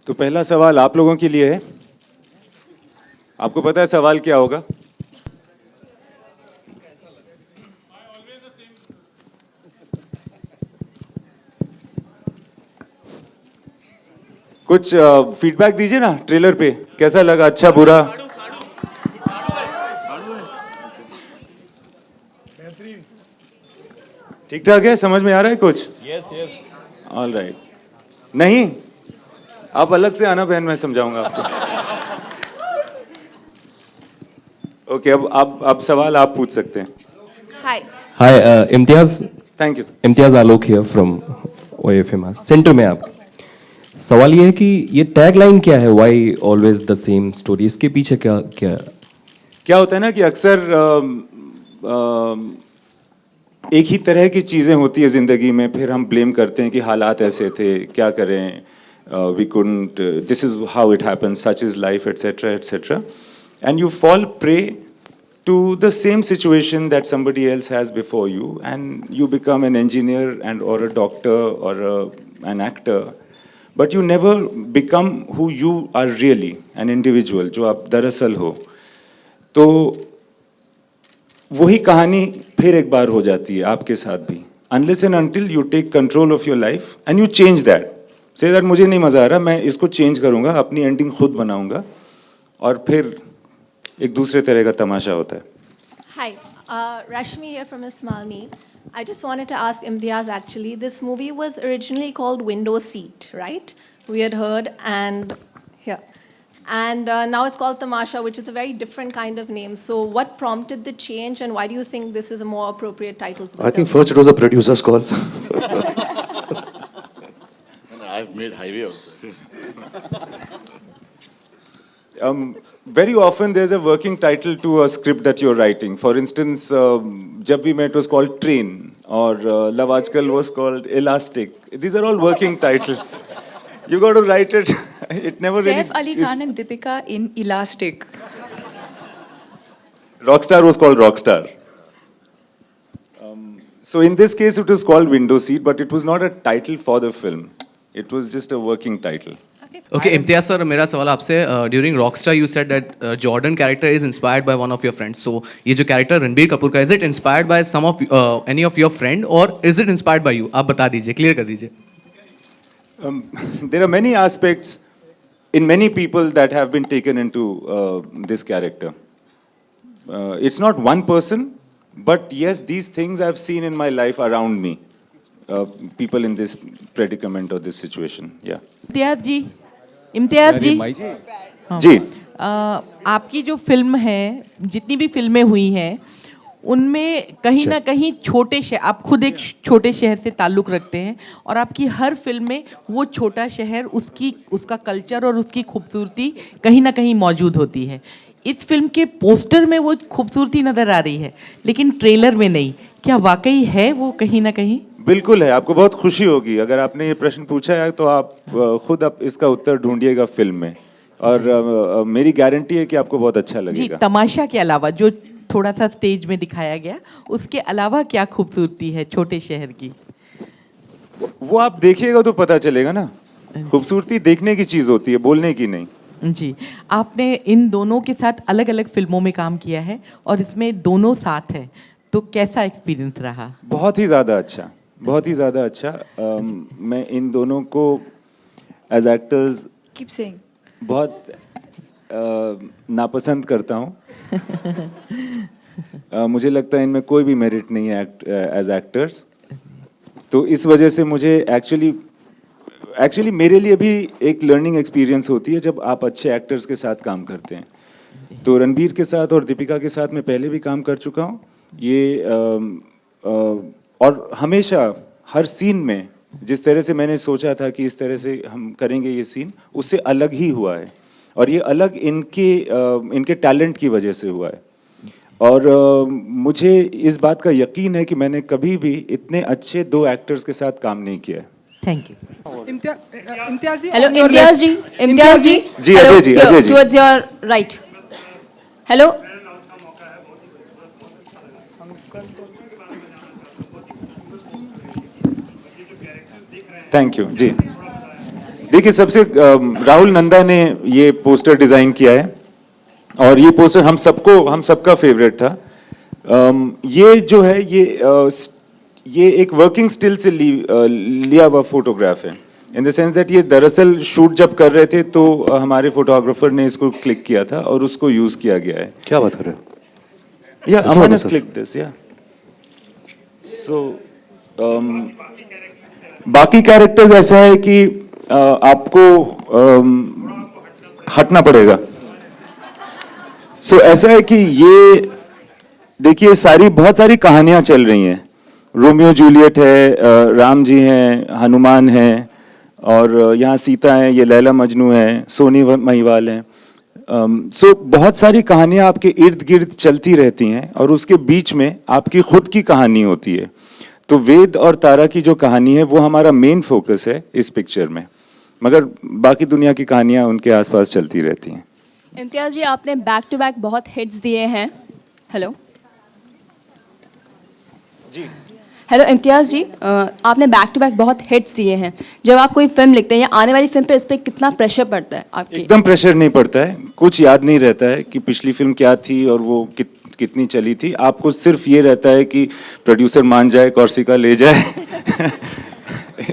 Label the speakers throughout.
Speaker 1: तो पहला सवाल आप लोगों के लिए है। आपको पता है सवाल क्या होगा? कुछ फीडबैक दीजिए ना ट्रेलर पे, कैसा लगा, अच्छा बुरा? ठीक ठाक है, समझ में आ रहा है कुछ?
Speaker 2: Yes yes.
Speaker 1: All right. नहीं, आप अलग से आना बहन, मैं समझाऊंगा आपको। ओके, अब सवाल आप पूछ सकते हैं।
Speaker 3: Hi.
Speaker 2: Hi Imtiaz.
Speaker 1: Thank you.
Speaker 2: Imtiaz Alok here from OFM centre में आप। सवाल ये है कि ये टैग लाइन क्या है, why always the same story, इसके पीछे क्या क्या?
Speaker 1: क्या होता है ना कि अक्सर एक ही तरह की चीज़ें होती है ज़िंदगी में, फिर हम ब्लेम करते हैं कि हालात ऐसे थे, क्या करें, we couldn't, this is how it happens, such is life, etcetera etcetera, and you fall prey to the same situation that somebody else has before you, and you become an engineer and or a doctor or an actor, but you never become who you are really, an individual जो आप दरअसल हो। तो वही कहानी फिर एक बार हो जाती है आपके साथ भी, unless and until you take control of your life and you change that, say that मुझे नहीं मज़ा आ रहा, मैं इसको चेंज करूँगा, अपनी एंडिंग खुद बनाऊँगा, और फिर एक दूसरे तरह का तमाशा होता है।
Speaker 3: Hi. Rashmi here from Ismalni. I just wanted to ask Imtiaz actually, this movie was originally called Window Seat, right? We had heard, and here. And now it's called Tamasha, which is a very different kind of name. So what prompted the change, and why do you think this is a more appropriate title for the
Speaker 4: I think
Speaker 3: film?
Speaker 4: first it was a producer's call.
Speaker 5: I've made Highway also.
Speaker 1: Very often there's a working title to a script that you're writing. For instance, Jab We Met was called Train, or Love Aajkal was called Elastic. These are all working titles. You got to write it. It never really.
Speaker 6: Saif Ali Khan and Deepika in Elastic.
Speaker 1: Rockstar was called Rockstar. So in this case, it was called Window Seat, but it was not a title for the film. It was just a working title.
Speaker 7: Okay, Imtiaz sir, मेरा सवाल आपसे, during Rockstar you said that Jordan character is inspired by one of your friends. So ये जो character Ranbir Kapoor का, is it inspired by some of any of your friend, or is it inspired by you? आप बता दीजिए, clear कर दीजिए.
Speaker 1: There are many aspects in many people that have been taken into this character. It's not one person, but yes, these things I've seen in my life around me. People in this predicament or this situation. Yeah.
Speaker 8: Imtiaz जी हाँ।
Speaker 1: जी।
Speaker 8: आपकी जो film है, जितनी भी फिल्में हुई हैं, उनमें कहीं ना कहीं आप खुद एक छोटे शहर से ताल्लुक़ रखते हैं, और आपकी हर फिल्म में वो छोटा शहर, उसका कल्चर और उसकी खूबसूरती कहीं ना कहीं मौजूद होती है। इस फिल्म के पोस्टर में वो खूबसूरती नज़र आ रही है, लेकिन ट्रेलर में नहीं। क्या वाकई है वो कहीं ना कहीं?
Speaker 1: बिल्कुल है, आपको बहुत खुशी होगी अगर आपने ये प्रश्न पूछा है, तो आप खुद इसका उत्तर ढूंढिएगा फिल्म में, और मेरी गारंटी है कि आपको बहुत अच्छा लगेगा।
Speaker 8: जी, तमाशा के अलावा जो थोड़ा सा स्टेज में दिखाया गया, उसके अलावा क्या खूबसूरती है छोटे शहर की?
Speaker 1: वो आप देखिएगा तो पता चलेगा ना। खूबसूरती देखने की चीज़ होती है, बोलने की नहीं।
Speaker 8: जी, आपने इन दोनों के साथ अलग अलग फिल्मों में काम किया है, और इसमें दोनों साथ हैं, तो कैसा एक्सपीरियंस रहा?
Speaker 1: बहुत ही ज़्यादा अच्छा, बहुत ही ज़्यादा अच्छा। मैं इन दोनों को एज एक्टर्स बहुत नापसंद करता हूँ। मुझे लगता है इनमें कोई भी मेरिट नहीं है एज एक्टर्स, तो इस वजह से मुझे एक्चुअली मेरे लिए भी एक लर्निंग एक्सपीरियंस होती है जब आप अच्छे एक्टर्स के साथ काम करते हैं। तो रणबीर के साथ और दीपिका के साथ मैं पहले भी काम कर चुका हूँ। ये और हमेशा हर सीन में जिस तरह से मैंने सोचा था कि इस तरह से हम करेंगे ये सीन, उससे अलग ही हुआ है, और ये अलग इनके टैलेंट की वजह से हुआ है। और मुझे इस बात का यकीन है कि मैंने कभी भी इतने अच्छे दो एक्टर्स के साथ काम नहीं किया है।
Speaker 8: Thank you.
Speaker 6: Imtiaz ji,
Speaker 3: Hello, Imtiaz ji. Imtiaz ji.
Speaker 1: जी,
Speaker 3: Hello,
Speaker 1: Ajay ji,
Speaker 3: here,
Speaker 1: Ajay ji.
Speaker 3: towards your right. Hello.
Speaker 1: Thank you जी। देखिए सबसे राहुल नंदा ने ये पोस्टर डिजाइन किया है और ये पोस्टर हम सबका फेवरेट था। ये जो है ये एक वर्किंग स्टिल से लिया हुआ फोटोग्राफ है, इन द सेंस दैट ये दरअसल शूट जब कर रहे थे तो हमारे फोटोग्राफर ने इसको क्लिक किया था और उसको यूज किया गया है।
Speaker 4: क्या बात कर रहे हो?
Speaker 1: या
Speaker 4: ऐसा
Speaker 1: अमन
Speaker 4: होता
Speaker 1: हैज
Speaker 4: सर?
Speaker 1: क्लिक दिस या सो बाकी कैरेक्टर्स ऐसा है कि आपको हटना पड़ेगा। सो ऐसा है कि ये देखिए बहुत सारी कहानियां चल रही हैं। रोमियो जूलियट है, राम जी हैं, हनुमान हैं और यहाँ सीता है, ये लैला मजनू है, सोनी महिवाल है। सो बहुत सारी कहानियां आपके इर्द गिर्द चलती रहती हैं और उसके बीच में आपकी खुद की कहानी होती है। तो वेद और तारा की जो कहानी है वो हमारा मेन फोकस है इस पिक्चर में, मगर बाकी दुनिया की कहानियां उनके आसपास चलती रहती हैं।
Speaker 9: इम्तियाज़ जी, आपने बैक टू बैक बहुत हिट्स दिए हैं। हेलो
Speaker 1: जी
Speaker 9: हेलो इम्तियाज़ जी, आपने बैक टू बैक बहुत हिट्स दिए हैं। जब आप कोई फिल्म लिखते हैं या आने वाली फिल्म पे इस पर कितना प्रेशर पड़ता है आपके?
Speaker 1: एकदम प्रेशर नहीं पड़ता है, कुछ याद नहीं रहता है कि पिछली फिल्म क्या थी और वो कितनी चली थी। आपको सिर्फ ये रहता है कि प्रोड्यूसर मान जाए, कॉर्सिका ले जाए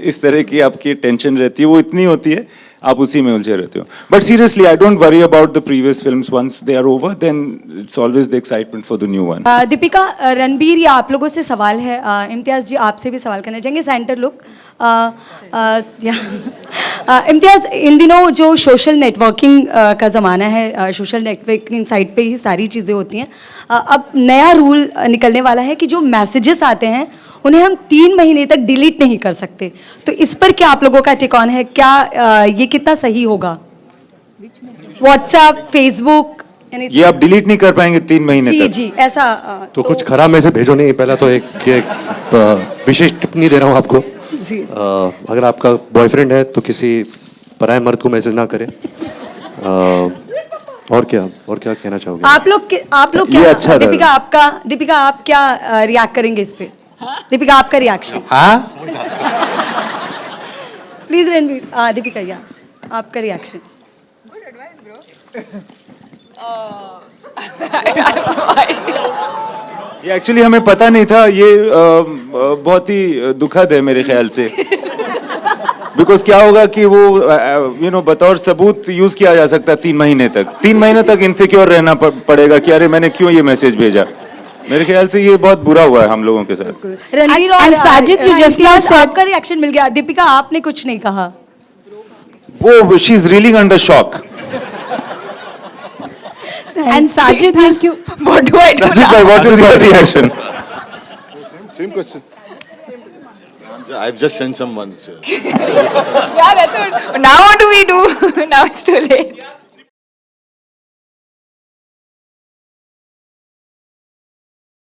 Speaker 1: इस तरह की आपकी टेंशन रहती है, वो इतनी होती है, आप उसी में उलझे रहते हो। But seriously I don't worry about the previous films, once they are over then it's always the excitement for the new one.
Speaker 10: Deepika, Ranbir या आप लोगों से सवाल है, इम्तियाज़ जी आपसे भी सवाल करना चाहेंगे। सेंटर लुक इम्तियाज़, इन दिनों जो सोशल नेटवर्किंग का ज़माना है, सोशल नेटवर्किंग साइट पे ही सारी चीज़ें होती हैं। अब नया रूल निकलने वाला है कि जो मैसेजेस आते हैं उन्हें हम 3 महीने तक डिलीट नहीं कर सकते। तो इस पर क्या आप लोगों का टेक ऑन है? क्या ये कितना सही होगा? व्हाट्सएप, फेसबुक,
Speaker 1: ये आप डिलीट नहीं कर पाएंगे 3 महीने
Speaker 10: जी
Speaker 1: तक।
Speaker 10: जी ऐसा
Speaker 4: तो कुछ खराब मैसेज भेजो नहीं। पहला तो एक विशेष टिप्पणी दे रहा हूँ आपको।
Speaker 10: जी
Speaker 4: अगर आपका बॉयफ्रेंड है तो किसी पराये मर्द को मैसेज ना करें। और क्या कहना चाहोगे?
Speaker 10: आप लोग
Speaker 1: ये
Speaker 10: क्या
Speaker 1: अच्छा था।
Speaker 10: दीपिका आप क्या रिएक्ट करेंगे इस पे? दीपिका आपका रिएक्शन।
Speaker 4: हाँ,
Speaker 10: प्लीज रणबीर, दीपिका या आपका रिएक्शन।
Speaker 1: ये एक्चुअली हमें पता नहीं था, ये बहुत ही दुखद है मेरे ख्याल से। बिकॉज क्या होगा कि वो बतौर सबूत यूज किया जा सकता है 3 महीने तक। 3 महीने तक इनसिक्योर रहना पड़ेगा कि अरे मैंने क्यों ये मैसेज भेजा। मेरे ख्याल से ये बहुत बुरा हुआ है हम लोगों के साथ।
Speaker 10: रणबीर और साजिद, you just now आपका रिएक्शन मिल गया। दीपिका आपने कुछ नहीं कहा।
Speaker 1: वो she is railing under shock.
Speaker 9: And Sajid, thank you.
Speaker 10: What do I do?
Speaker 1: Sajid bhai, what is your reaction?
Speaker 5: Same question. I've just sent some ones.
Speaker 6: Yeah, that's what. Now what do we do? Now it's too late.